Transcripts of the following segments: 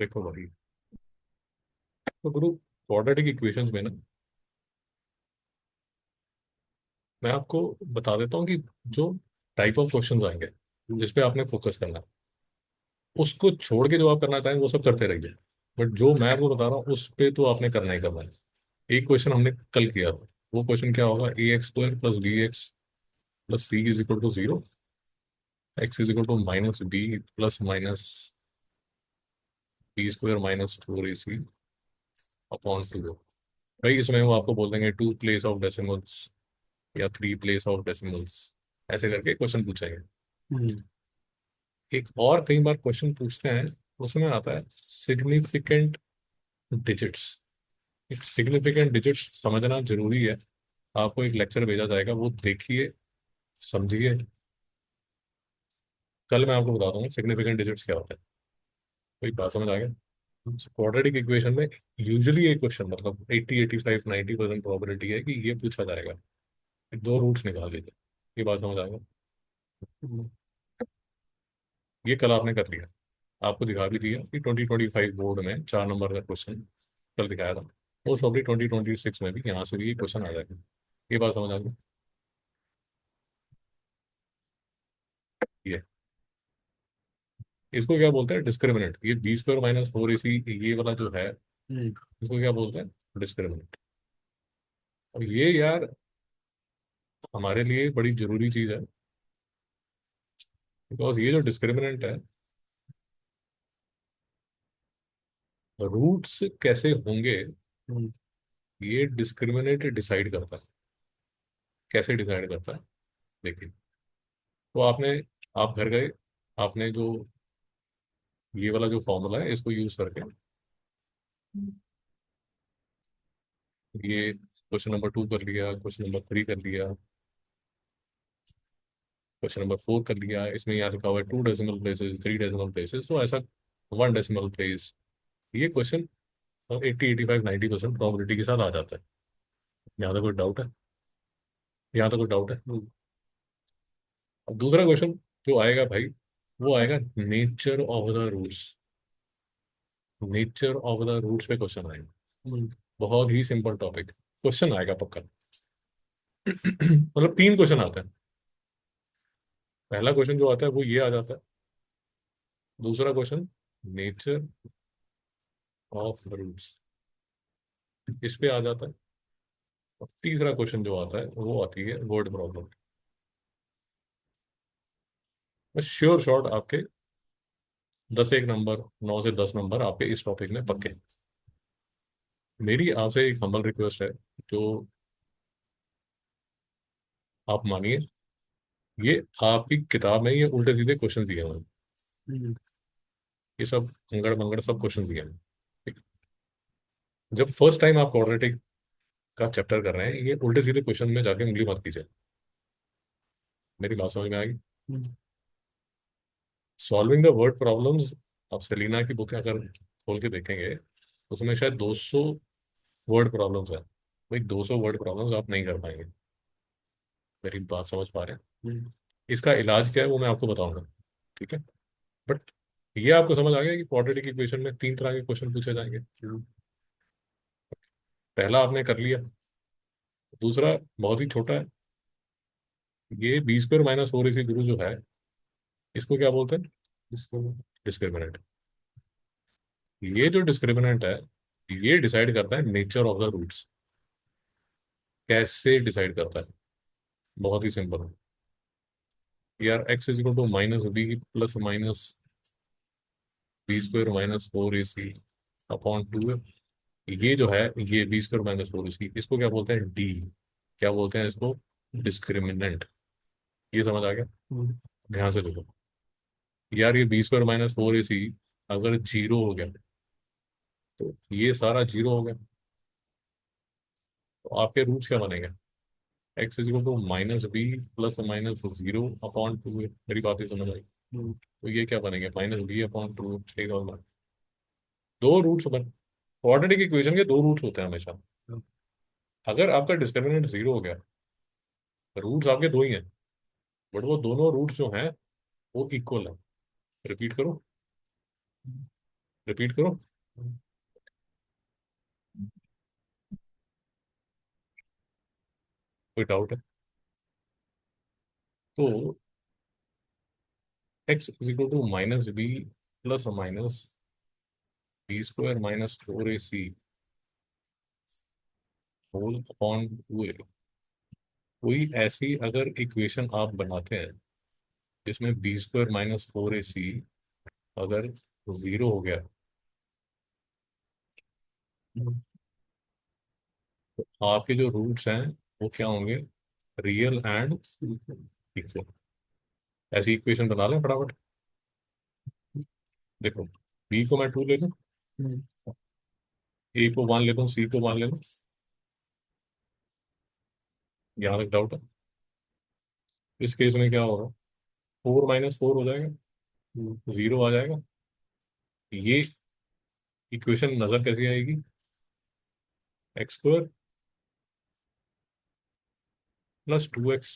देखो भाई, तो गुरु क्वाड्रेटिक इक्वेशंस में ना, मैं आपको बता देता हूँ कि जो टाइप ऑफ क्वेश्चंस आएंगे जिस पे आपने फोकस करना है, उसको छोड़ के जो आप करना चाहें वो सब करते रहिए। बट जो मैं आपको बता रहा हूँ उस पे तो आपने करना ही करना है। एक क्वेश्चन हमने कल किया था। वो क्वेश्चन क्या होगा? A X square plus B X plus C is equal to zero, X is equal to minus B plus minus B square minus four A C upon two. भाई इसमें वो आपको बोल देंगे टू प्लेस ऑफ डेसिमल्स या three place of decimals, ऐसे करके question पूछेंगे। हम्म। एक और कई बार क्वेश्चन पूछते हैं, उसमें आता है सिग्निफिकेंट डिजिट्स। सिग्निफिकेंट डिजिट्स समझना जरूरी है। आपको एक लेक्चर भेजा जाएगा, वो देखिए, समझिए। कल मैं आपको बता दूंगा सिग्निफिकेंट डिजिट्स क्या होता है। कोई बात समझ आ गया? क्वाड्रेटिक इक्वेशन में यूजुअली एक क्वेश्चन, मतलब 80 85 90% प्रोबेबिलिटी है कि ये पूछा जाएगा। दो रूट्स निकाल लीजिए। ये बात समझ आ गया? हम्म। ये कल आपने कर लिया। आपको दिखा भी दिया कि 2025 बोर्ड में 4 नंबर का क्वेश्चन कल दिखाया था। मोस्ट ऑफली 2026 में भी यहाँ से भी ये क्वेश्चन आ जाएगा। ये बात समझ आ गई? ये इसको क्या बोलते हैं? डिस्क्रिमिनेंट। ये बी स्क्वायर माइनस फोर ए सी, ये वाला जो है, हम्म। इसको क्या बोलते हैं? डिस्क्रिमिनेंट। और ये यार हमारे लिए बड़ी जरूरी चीज है, बिकॉज ये जो डिस्क्रिमिनेंट है, रूट्स कैसे होंगे, हम्म। ये डिस्क्रिमिनेंट डिसाइड करता है। कैसे डिसाइड करता है? देखिए, तो आप घर गए, आपने जो ये वाला जो फॉर्मूला है इसको यूज करके ये क्वेश्चन नंबर 2 कर लिया, क्वेश्चन नंबर 3 कर लिया, क्वेश्चन नंबर 4 कर लिया। इसमें यहाँ लिखा हुआ है 2 डेसिमल प्लेसेस, 3 डेसिमल प्लेसेस, तो ऐसा 1 डेसिमल प्लेस। ये क्वेश्चन 80 85 90% प्रोबेबिलिटी के साथ आ जाता है। यहाँ तक कोई डाउट है? यहाँ तक कोई डाउट है? अब दूसरा क्वेश्चन जो आएगा भाई, वो आएगा nature of the roots. Nature of the roots पे क्वेश्चन आएगा। हम्म। बहुत ही सिंपल टॉपिक, क्वेश्चन आएगा पक्का। मतलब 3 क्वेश्चन आते हैं। पहला क्वेश्चन जो आता है वो ये आ जाता है। दूसरा क्वेश्चन नेचर ऑफ रूट्स, इस पे आ जाता है। और तीसरा क्वेश्चन जो आता है वो आती है वर्ड प्रॉब्लम। बस श्योर शॉट आपके 10 1 नंबर, 9 से 10 नंबर आपके इस टॉपिक में पक्के। मेरी आपसे एक हम्बल रिक्वेस्ट है, जो आप मानिए, ये आपकी किताब में ये उल्टे सीधे क्वेश्चन दिए हुए हैं। हम्म। ये सब अंगड़ मंगड़ सब क्वेश्चन दिए हैं। ठीक है? जब फर्स्ट टाइम आप क्वाड्रेटिक का चैप्टर कर रहे हैं, ये उल्टे सीधे क्वेश्चन में जाके उंगली मत कीजिए। मेरी बात समझ में आएगी? हम्म। सॉल्विंग द वर्ड प्रॉब्लम्स, आप सेलिना की बुक अगर खोल के देखेंगे, उसमें शायद 200 वर्ड प्रॉब्लम्स है। भाई 200 वर्ड प्रॉब्लम्स आप नहीं कर पाएंगे। मेरी बात समझ पा रहे हैं? हम्म। इसका इलाज क्या है वो मैं आपको बताऊंगा। ठीक है? बट ये आपको समझ आ गया कि क्वाड्रेटिक इक्वेशन में 3 तरह के क्वेश्चन पूछे जाएंगे। पहला आपने कर लिया। दूसरा बहुत ही छोटा है। ये बी स्क्वायर माइनस फोर इसी गुरु जो है, इसको क्या बोलते हैं? इसको डिस्क्रिमिनेंट। ये जो डिस्क्रिमिनेंट है, ये डिसाइड करता है नेचर ऑफ द रूट्स। कैसे डिसाइड करता है? बहुत ही सिंपल है यार। X is equal to minus B plus minus B square minus four A C upon two. ये जो है, ये बी स्क्वायर माइनस फोर ए सी, इसको क्या बोलते हैं? डी। क्या बोलते हैं इसको? डिस्क्रिमिनेंट। ये समझ आ गया? हम्म। ध्यान से देखो यार, ये बी स्क्वायर माइनस फोर ए सी अगर जीरो हो गया, तो ये सारा जीरो हो गया, तो आपके रूट्स क्या बनेंगे? X is equal to minus B plus minus zero upon two. मेरी बात ही समझ आई? हम्म। तो ये क्या बनेंगे? Minus b upon two. ठीक है? दो रूट्स बन क्वाड्रेटिक इक्वेशन के दो रूट्स होते हैं हमेशा। अगर आपका डिस्क्रिमिनेंट जीरो हो गया, रूट्स आपके दो ही हैं, बट वो दोनों रूट्स जो हैं वो इक्वल है। रिपीट करो। रिपीट करो। कोई डाउट है? तो x is equal to minus B plus minus B square minus 4ac whole upon 2a। कोई ऐसी अगर इक्वेशन आप बनाते हैं जिसमें बी स्क्वायर माइनस 4ac अगर जीरो हो गया, तो आपके जो रूट्स हैं वो क्या होंगे? Real and equal. ऐसी इक्वेशन बना लें फटाफट। देखो, बी को मैं 2 ले लूँ, ए को 1 ले लूँ, सी को 1 ले लूँ। यहाँ तक डाउट है? इस केस में क्या होगा? 4 - 4 हो जाएगा, जीरो आ जाएगा। ये इक्वेशन नजर कैसी आएगी? X square plus 2x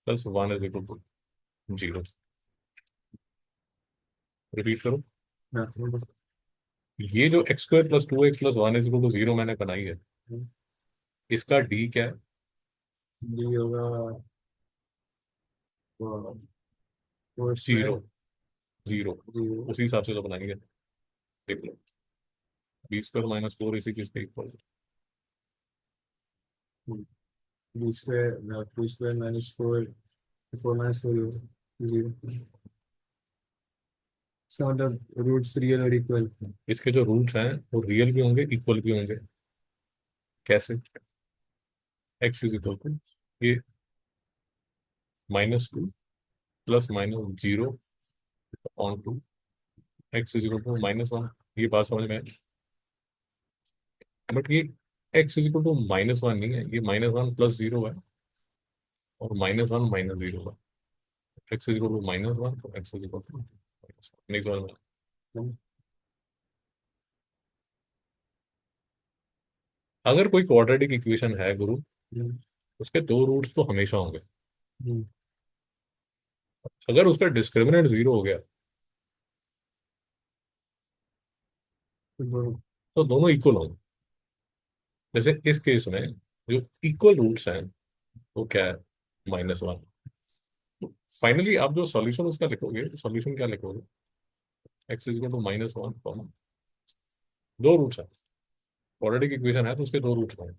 plus 1 = 0। Repeat करो। ये जो x square plus 2x plus 1 = 0 मैंने बनाई है, इसका डी क्या है? डी होगा four zero. Square. Zero. Zero. उसी हिसाब से तो बनाएंगे। देख लो, बी स्क्वायर माइनस 4ac किसके equal? B square, two square minus four, four minus four zero. इसका मतलब रूट्स रियल और इक्वल। इसके जो रूट्स हैं वो रियल भी होंगे, इक्वल भी होंगे। कैसे? एक्स इज इक्वल टू ये -2 plus minus 0/2, x is equal to -1। ये बात समझ में है? बट ये एक्स इज इक्वल टू -1 नहीं है, ये -1 + 0 है, और -1 - 0 है। एक्स इज इक्वल टू -1, तो एक्स इज इक्वल टू नहीं समझ में? अगर कोई क्वाड्रेटिक इक्वेशन है गुरु, उसके दो रूट्स तो हमेशा होंगे। अगर उसका डिस्क्रिमिनेंट जीरो हो गया तो दोनों इक्वल होंगे। जैसे इस केस में जो इक्वल रूट्स हैं वो क्या है? -1। फाइनली आप जो सॉल्यूशन उसका लिखोगे, सॉल्यूशन क्या लिखोगे? X is equal to -1 common, दो रूट्स हैं। क्वाड्रेटिक इक्वेशन है तो उसके दो रूट्स हैं।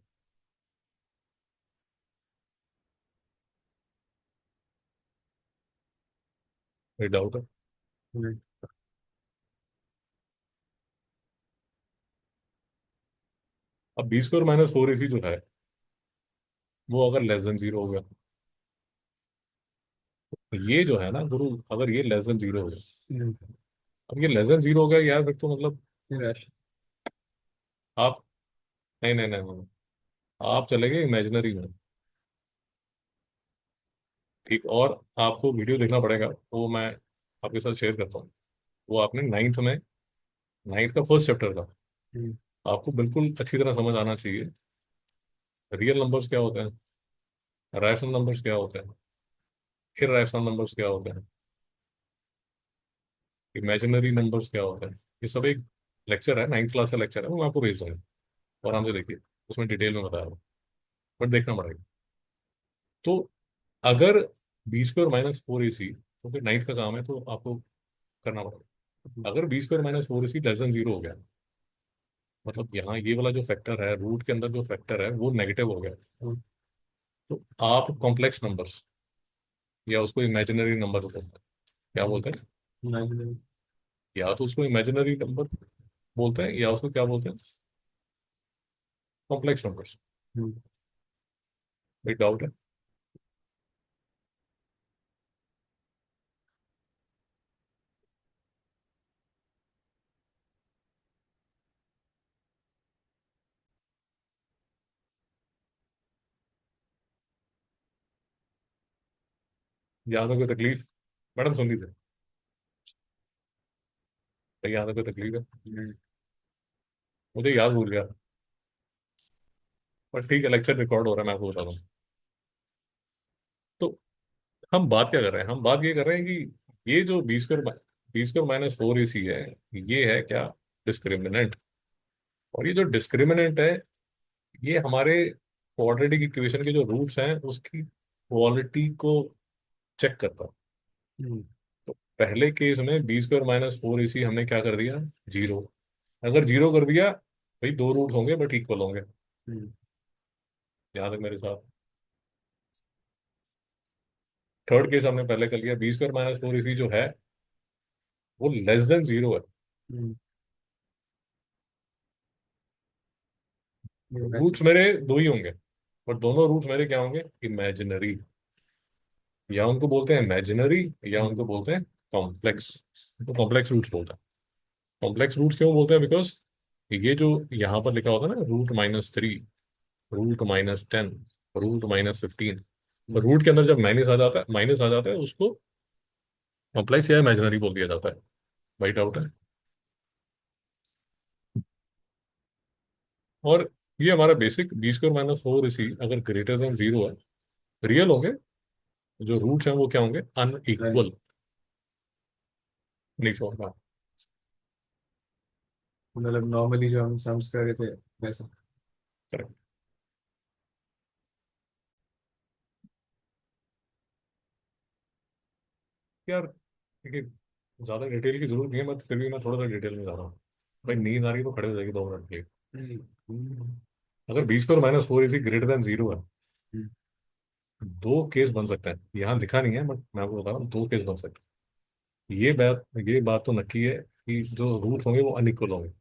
कोई डाउट है? अब b² - 4ac जो है वो अगर लेस देन जीरो हो गया, तो ये जो है ना गुरु, अगर ये लेस देन जीरो हो गया, अब ये लेस देन जीरो हो गया यार, फिर तो मतलब आप, नहीं नहीं नहीं नहीं, आप चले गए इमेजिनरी में। ठीक, और आपको वीडियो देखना पड़ेगा, वो मैं आपके साथ शेयर करता हूँ। वो आपने नाइन्थ का फर्स्ट चैप्टर था। आपको बिल्कुल अच्छी तरह समझ आना चाहिए रियल नंबर्स क्या होते हैं, रैशनल नंबर्स क्या होते हैं, इरेशनल नंबर्स क्या होते हैं, इमेजिनरी नंबर्स क्या होते हैं। ये सब एक लेक्चर है, 9th क्लास का लेक्चर है, वो मैं आपको भेज दूंगा। और आराम से देखिए, उसमें डिटेल में बता रहा हूँ, बट देखना पड़ेगा। तो अगर b² - 4ac, तो फिर 9th का काम है तो आपको करना पड़ेगा। अगर b² - 4ac less than zero हो गया, मतलब यहाँ ये वाला जो फैक्टर है, रूट के अंदर जो फैक्टर है वो नेगेटिव हो गया, तो आप कॉम्प्लेक्स नंबर्स या उसको इमेजिनरी नंबर बोलते हैं। क्या बोलते हैं? या तो उसको इमेजिनरी नंबर बोलते हैं या उसको क्या बोलते हैं? Complex numbers. कोई डाउट है? यहाँ तक कोई तकलीफ? मैडम सुन लीजिए, तो यहाँ तक कोई तकलीफ है? मुझे याद भूल गया, पर ठीक है, लेक्चर रिकॉर्ड हो रहा है, मैं आपको बता दूँ। तो हम बात क्या कर रहे हैं? हम बात ये कर रहे हैं कि ये जो बी स्क्वायर B² - 4AC है, ये है क्या, डिस्क्रिमिनेंट। और ये जो डिस्क्रिमिनेंट है, ये हमारे क्वाड्रेटिक इक्वेशन के जो रूट्स हैं उसकी क्वालिटी को चेक करता है। हम्म, तो पहले केस में B² - 4AC हमने क्या कर दिया, जीरो। अगर जीरो कर दिया, भाई दो रूट्स होंगे बट इक्वल होंगे। हम्म, याद है मेरे साथ। थर्ड केस हमने पहले कर लिया, B² - 4AC जो है वो लेस देन जीरो है। हम्म, ये मैं- रूट्स मेरे दो ही होंगे, बट दोनों रूट्स मेरे क्या होंगे, इमेजिनरी। या उनको बोलते हैं इमेजिनरी, या उनको बोलते हैं कॉम्प्लेक्स। तो कॉम्प्लेक्स रूट्स बोलते हैं। कॉम्प्लेक्स रूट्स क्यों बोलते हैं, बिकॉज ये जो यहाँ पर लिखा होता है ना, √-3, √-10, √-15, हम्म, रूट के अंदर जब माइनस आ जाता है उसको कॉम्प्लेक्स या इमेजिनरी बोल दिया जाता है। वाइट आउट है। और ये हमारा बेसिक B² - 4AC अगर ग्रेटर देन जीरो है, रियल होंगे। जो रूट्स हैं वो क्या होंगे, right. अनइक्वल। नहीं समझ में मतलब नॉर्मली जो हम सम्स कर रहे थे वैसा। करेक्ट। यार देखिए, ज्यादा डिटेल की जरूरत नहीं है, बट फिर भी मैं थोड़ा सा डिटेल में जा रहा हूँ। भाई नींद आ रही है तो खड़े हो जाएगी 2 मिनट के लिए। हम्म, हम्म, अगर B² - 4AC greater than zero है, हम्म, दो केस बन सकते हैं। यहाँ लिखा नहीं है बट मैं आपको बता रहा हूँ, दो केस बन सकते हैं। ये बात तो नक्की है कि जो रूट होंगे वो अनइक्वल होंगे।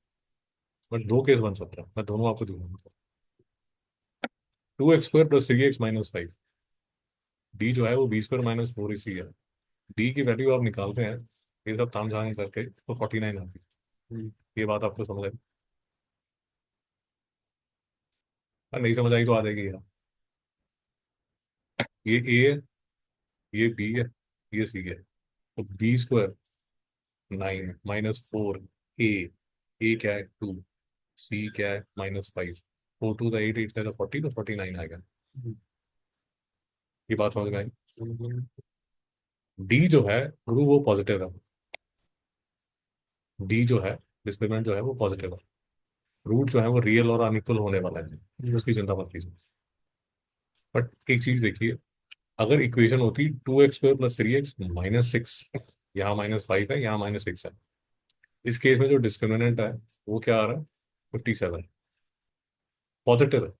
बट दो केस बन सकते हैं, मैं दोनों आपको दूंगा। 2x² + 3x - 5। डी जो है वो B² - 4AC है। डी की वैल्यू आप निकालते हैं, ये सब ताम झाम करके, तो 49 आती हम्म, है। ये बात आपको समझ आई? नहीं समझ आई तो आ जाएगी यार। ये ए है, ये बी है, ये सी है। तो B², 9 - 4, ए। ए क्या है, 2। सी क्या है, -5। 4 to the 8, 8 to the 40, तो 49 आएगा। हम्म, ये बात समझ में आई? हम्म, डी जो है गुरु वो पॉजिटिव है। डी जो है, डिस्प्लेसमेंट जो है वो पॉजिटिव है। रूट जो है वो रियल और अनइक्वल होने वाला है, उसकी चिंता मत कीजिए। बट एक चीज देखिए, अगर इक्वेशन होती 2x² + 3x - 6, यहाँ -5 है, यहाँ -6 है। इस केस में जो डिस्क्रिमिनेंट है वो क्या आ रहा है, 57। पॉजिटिव है,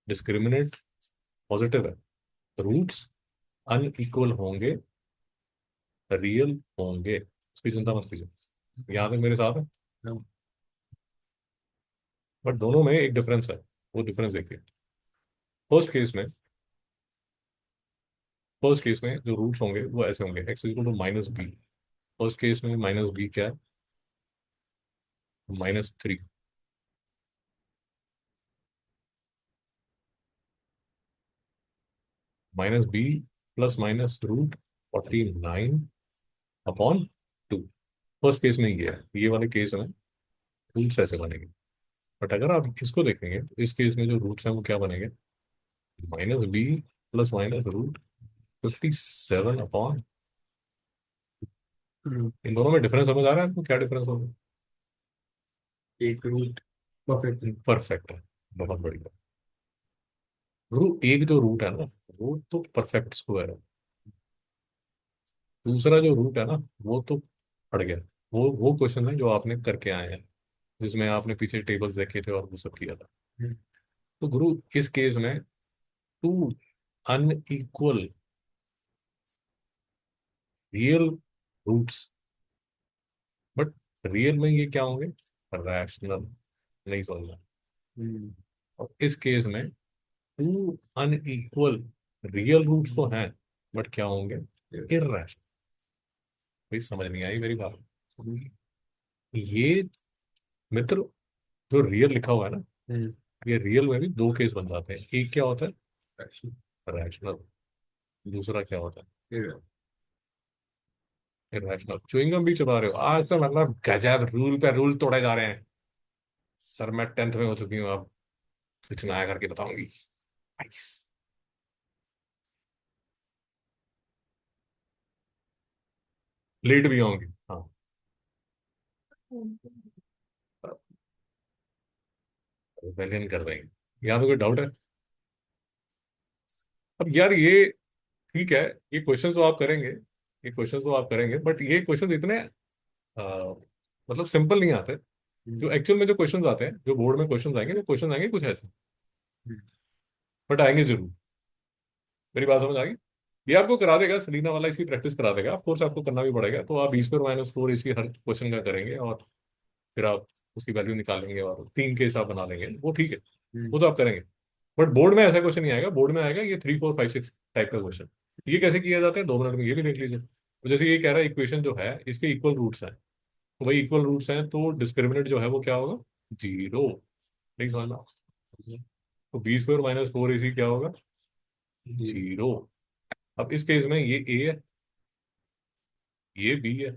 डिस्क्रिमिनेंट पॉजिटिव है, रूट्स अनइक्वल होंगे, रियल होंगे, उसकी चिंता मत कीजिए। यहाँ तक मेरे साथ है। हम्म, बट दोनों में एक डिफरेंस है। वो डिफरेंस देखिए। फर्स्ट केस में फर्स्ट केस में जो रूट्स होंगे वो ऐसे होंगे, x = -b। फर्स्ट केस में -b क्या है, -3। -b plus minus √49/2। First case में ये है, ये वाले केस में रूट्स ऐसे बनेंगे। बट अगर आप इसको देखेंगे तो इस केस में जो रूट्स हैं वो क्या बनेंगे, -b प्लस माइनस √57। हम्म, इन दोनों में डिफरेंस समझ आ रहा है आपको, क्या डिफरेंस होगा? एक रूट परफेक्ट। परफेक्ट है, बहुत बढ़िया। गुरु एक जो रूट है ना, वो तो परफेक्ट स्क्वायर है। दूसरा जो रूट है ना, वो तो पड़ गया। वो क्वेश्चन है जो आपने करके आए हैं, जिसमें आपने पीछे टेबल्स देखे थे और वो सब किया था। तो गुरु इस केस में two unequal real roots, but real में ये क्या होंगे, रैशनल। नहीं समझना। और इस केस में टू अनइक्वल रियल रूट्स तो हैं, बट क्या होंगे, इररेशनल। भाई समझ नहीं आई मेरी बात? ये मित्र, जो रियल लिखा हुआ है ना, ये रियल में भी दो केस बन जाते हैं। एक क्या होता है, रैशनल। दूसरा क्या होता है, इररेशनल। च्युइंगम भी चबा रहे हो आज तो, मतलब गजब, रूल पे रूल तोड़े जा रहे हैं। सर मैं 10th में हो चुकी हूँ, अब कुछ नया करके बताऊंगी। नाइस। लेट भी आऊंगी। वैलियन कर देंगे। यहाँ पे कोई डाउट है? अब यार ये ठीक है, ये क्वेश्चन तो आप करेंगे, ये क्वेश्चन तो आप करेंगे, बट ये क्वेश्चन इतने मतलब सिंपल नहीं आते। जो एक्चुअल में जो क्वेश्चंस आते हैं, जो बोर्ड में क्वेश्चंस आएंगे, वो क्वेश्चन आएंगे कुछ ऐसे, बट आएंगे जरूर। मेरी बात समझ आ गई? ये आपको करा देगा, सलीना वाला इसी प्रैक्टिस करा देगा, ऑफ कोर्स आपको करना भी पड़ेगा, तो आप B² - 4 इसी हर क्वेश्चन का करेंगे, और फिर आप उसकी वैल्यू निकालेंगे और 3 के हिसाब बना लेंगे, वो ठीक है, वो तो आप करेंगे। बट बोर्ड में ऐसा क्वेश्चन नहीं आएगा, बोर्ड में आएगा ये 3 4 5 6 टाइप का क्वेश्चन। ये कैसे किया जाता है, 2 मिनट में ये भी देख लीजिए। तो जैसे ये कह रहा है इक्वेशन जो है इसके इक्वल रूट्स हैं, तो वही इक्वल रूट्स हैं, तो डिस्क्रिमिनेंट जो है वो क्या होगा, 0। नहीं समझना? तो B² - 4 AC क्या होगा, 0। अब इस केस में ये A है, ये B है,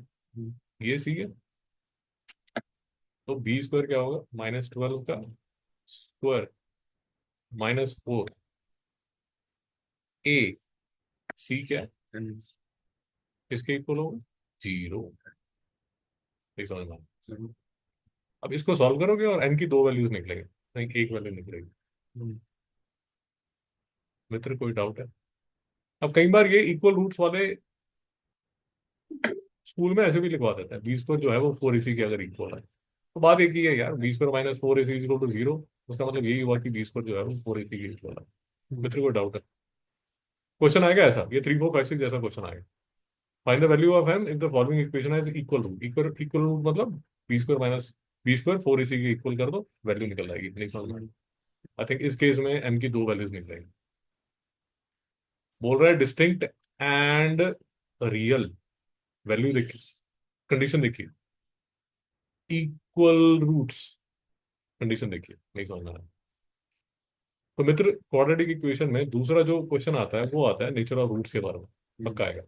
ये C है, तो B² क्या होगा, -12 का स्क्वायर -4। AC क्या है, किसके इक्वल होगा, 0। ठीक समझ में आया? अब इसको सॉल्व करोगे और n की 2 वैल्यूज निकलेगी, नहीं एक वैल्यू निकलेगी। मित्र कोई डाउट है? अब कई बार ये इक्वल रूट्स वाले स्कूल में ऐसे भी लिखवा देते हैं, B² जो है वो 4AC के अगर इक्वल है, तो बात एक ही है यार, B² - 4AC = 0। उसका मतलब यही हुआ कि B² जो है वो 4AC के इक्वल है। मित्र को डाउट है? क्वेश्चन आएगा ऐसा, ये 3 4 5 6 जैसा क्वेश्चन आएगा। Find the value of m if the following equation है equal root. Equal equal root मतलब B² - B², 4AC के इक्वल कर दो, वैल्यू निकल जाएगी, नहीं समझ में? आई थिंक इस केस में m की 2 वैल्यूज निकलेंगी। बोल रहा है डिस्टिंक्ट एंड रियल, वैल्यू देखिए, कंडीशन देखिए, इक्वल रूट्स, कंडीशन देखिए, नहीं समझ में आया? तो मित्र क्वाड्रेटिक इक्वेशन में दूसरा जो क्वेश्चन आता है वो आता है नेचर ऑफ रूट्स के बारे में, पक्का आएगा।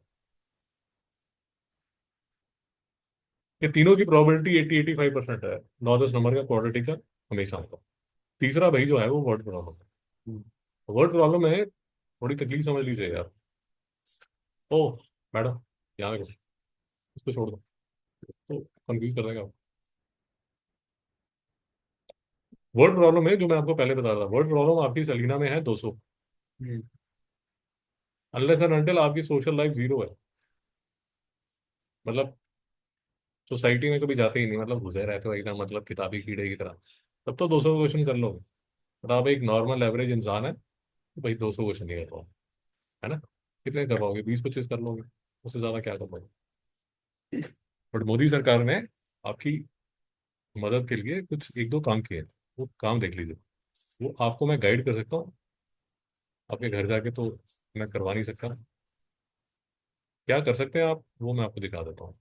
ये तीनों की प्रोबेबिलिटी 80 85% है, 9 10 नंबर का क्वाड्रेटिक का हमेशा होगा। तीसरा भाई जो है वो वर्ड प्रॉब्लम है। वर्ड प्रॉब्लम है, थोड़ी तकलीफ समझ लीजिए यार। ओ मैडम, यहाँ देखो, इसको छोड़ दो, तो कंफ्यूज कर देगा। वर्ड प्रॉब्लम है जो मैं आपको पहले बता रहा था, वर्ड प्रॉब्लम आपकी सलीना में है 200, अनलेस एंड अनटिल आपकी सोशल लाइफ 0 है, मतलब सोसाइटी में कभी जाते ही नहीं, मतलब घुसे रहते हो एकदम, मतलब किताबी कीड़े की तरह, तब तो 200 क्वेश्चन कर लोगे। और आप एक नॉर्मल एवरेज इंसान है, तो भाई 200 क्वेश्चन नहीं कर पाओगे, है ना? कितने कर पाओगे, 20 25 कर लोगे, उससे ज्यादा क्या कर पाओगे? बट मोदी सरकार ने आपकी मदद के लिए कुछ एक दो काम किए हैं, वो काम देख लीजिए। वो आपको मैं गाइड कर सकता हूँ, आपके घर जाके तो मैं करवा नहीं सकता, क्या कर सकते हैं आप वो मैं आपको दिखा देता हूँ।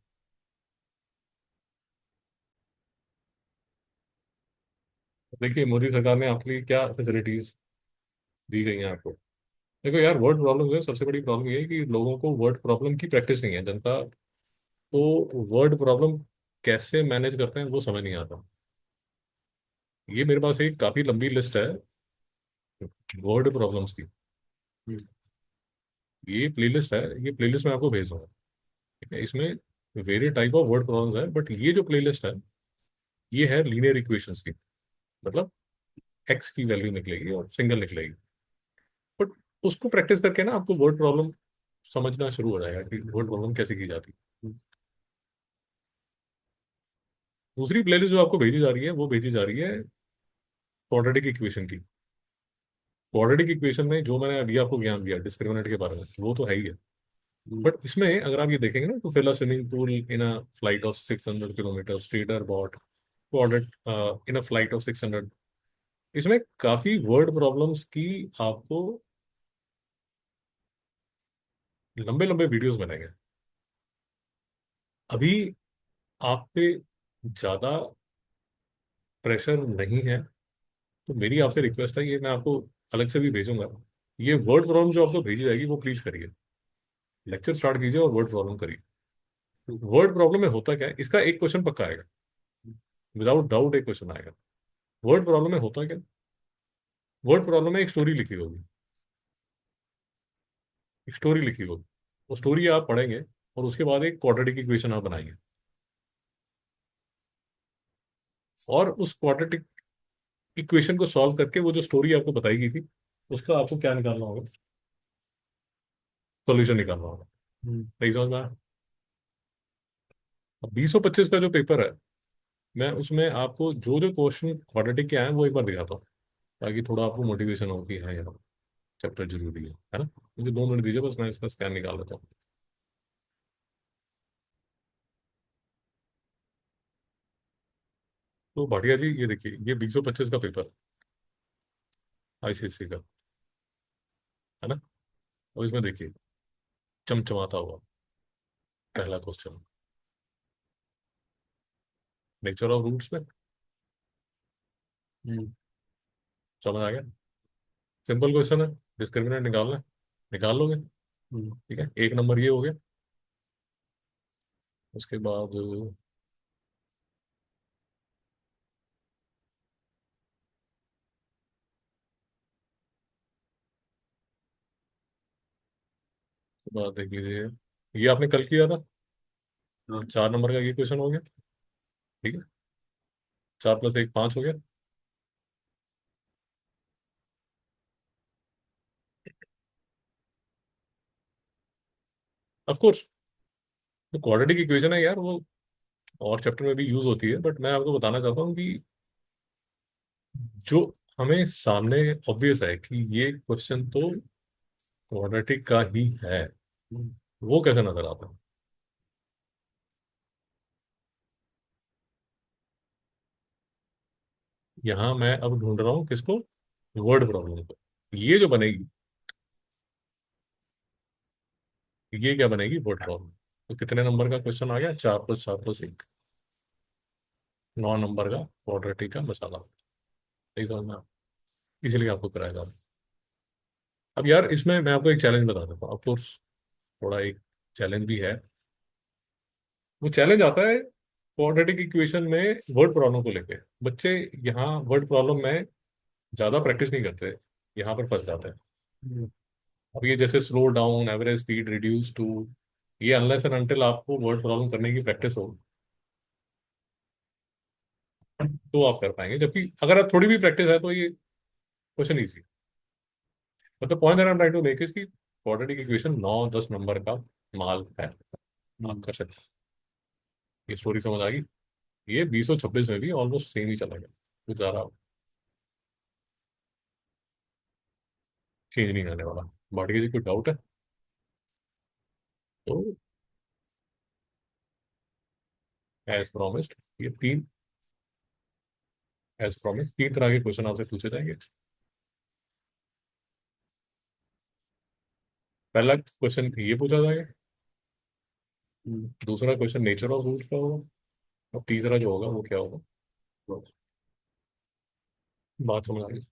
देखिए मोदी सरकार ने आपके लिए क्या फैसिलिटीज दी गई हैं आपको। देखो यार, वर्ड प्रॉब्लम है, सबसे बड़ी प्रॉब्लम ये है कि लोगों को वर्ड प्रॉब्लम की प्रैक्टिस नहीं है, जनता को वर्ड प्रॉब्लम कैसे मैनेज करते हैं वो समझ नहीं आता। ये मेरे पास एक काफी लंबी लिस्ट है वर्ड प्रॉब्लम्स की, ये प्लेलिस्ट है, ये प्लेलिस्ट मैं आपको भेज दूंगा, ठीक है? इसमें various type of word problems है, बट ये जो प्लेलिस्ट है ये है लीनियर इक्वेशंस की, मतलब एक्स की वैल्यू निकलेगी और सिंगल निकलेगी। बट उसको प्रैक्टिस करके ना आपको वर्ड प्रॉब्लम समझना शुरू हो जाएगा कि वर्ड प्रॉब्लम कैसे की जाती है। दूसरी प्लेलिस्ट जो आपको भेजी जा रही है वो भेजी जा रही है क्वाड्रेटिक इक्वेशन की। क्वाड्रेटिक इक्वेशन में जो मैंने अभी आपको ज्ञान दिया डिस्क्रिमिनेंट के बारे में, वो तो है ही है, बट इसमें अगर आप ये देखेंगे ना, तो fill a swimming pool in a flight of 600 kilometre straighter bot coordinate in a flight of 600, इसमें काफी वर्ड प्रॉब्लम्स की आपको लंबे लंबे वीडियोस बनेंगे। अभी आप पे ज्यादा प्रेशर नहीं है, तो मेरी आपसे रिक्वेस्ट है, ये मैं आपको अलग से भी भेजूंगा, ये वर्ड प्रॉब्लम जो आपको भेजी जाएगी वो प्लीज करिए, लेक्चर स्टार्ट कीजिए और वर्ड प्रॉब्लम करिए। वर्ड प्रॉब्लम में होता क्या है, इसका एक क्वेश्चन पक्का आएगा, विदाउट डाउट एक क्वेश्चन आएगा। वर्ड प्रॉब्लम में होता क्या, वर्ड प्रॉब्लम में एक स्टोरी लिखी होगी, एक स्टोरी लिखी होगी, वो स्टोरी आप पढ़ेंगे और उसके बाद एक क्वाड्रेटिक इक्वेशन आप बनाएंगे, और उस क्वाड्रेटिक इक्वेशन को सॉल्व करके वो जो स्टोरी आपको बताई गई थी उसका आपको क्या निकालना होगा, सॉल्यूशन निकालना होगा। हम्म, नहीं समझ में आया? अब 225 का जो पेपर है, मैं उसमें आपको जो जो क्वेश्चन क्वाड्रेटिक के आए हैं वो एक बार दिखाता हूँ, ताकि थोड़ा आपको मोटिवेशन हो कि हाँ यार चैप्टर जरूरी है ना। मुझे 2 मिनट दीजिए, बस मैं इसका स्कैन निकाल लेता हूँ। तो भाटिया जी ये देखिए, ये 225 का पेपर, आईसीएससी का, है ना। और इसमें देखिए, चमचमाता हुआ पहला क्वेश्चन, नेचर ऑफ रूट्स में। हम्म, समझ आ गया? सिंपल क्वेश्चन है, डिस्क्रिमिनेंट निकालना है, निकाल लोगे। हम्म, ठीक है, एक नंबर ये हो गया। उसके बाद देख लीजिए, ये आपने कल किया था, हाँ, 4 नंबर का ये क्वेश्चन हो गया। ठीक है, 4 + 1 5 हो गया। ऑफ कोर्स, तो क्वाड्रेटिक इक्वेशन है यार, वो और चैप्टर में भी यूज होती है, बट मैं आपको बताना चाहता हूँ कि जो हमें सामने ऑब्वियस है कि ये क्वेश्चन तो क्वाड्रेटिक का ही है, हम्म, वो कैसे नजर आता है? यहाँ मैं अब ढूंढ रहा हूँ किसको, वर्ड प्रॉब्लम को। ये जो बनेगी, ये क्या बनेगी, वर्ड प्रॉब्लम। तो कितने नंबर का क्वेश्चन आ गया, 4 + 4 + 1, 9 नंबर का क्वाड्रेटिक का मसाला। ठीक है ना, इसीलिए आपको कराया जा रहा है। अब यार इसमें मैं आपको एक चैलेंज बता देता हूँ, ऑफकोर्स थोड़ा एक चैलेंज भी है। वो चैलेंज आता है क्वाड्रेटिक इक्वेशन में वर्ड प्रॉब्लम को लेके। बच्चे यहाँ वर्ड प्रॉब्लम में ज्यादा प्रैक्टिस नहीं करते, यहाँ पर फंस जाते हैं। हम्म, अब ये जैसे slow down, average speed, reduce to, ये अनलेस एंड अनटिल आपको वर्ड प्रॉब्लम करने की प्रैक्टिस हो तो आप कर पाएंगे, जबकि अगर आप थोड़ी भी प्रैक्टिस है तो ये क्वेश्चन ईजी। मतलब point that I am trying to make is कि क्वाड्रेटिक इक्वेशन 9 10 नंबर का माल है, आप हम्म, कर सकते हैं। ये स्टोरी समझ आ गई? ये 2026 में भी ऑलमोस्ट सेम ही चला गया, कुछ ज्यादा चेंज नहीं आने वाला। बाकी जी कोई डाउट है तो, एज प्रॉमिस्ड, ये तीन, एज प्रॉमिस 3 तरह के क्वेश्चन आपसे पूछे जाएंगे। पहला क्वेश्चन ये पूछा जाएगा, हम्म, दूसरा क्वेश्चन नेचर ऑफ रूट्स का होगा, और तीसरा जो होगा वो क्या होगा। बात समझ आ गई?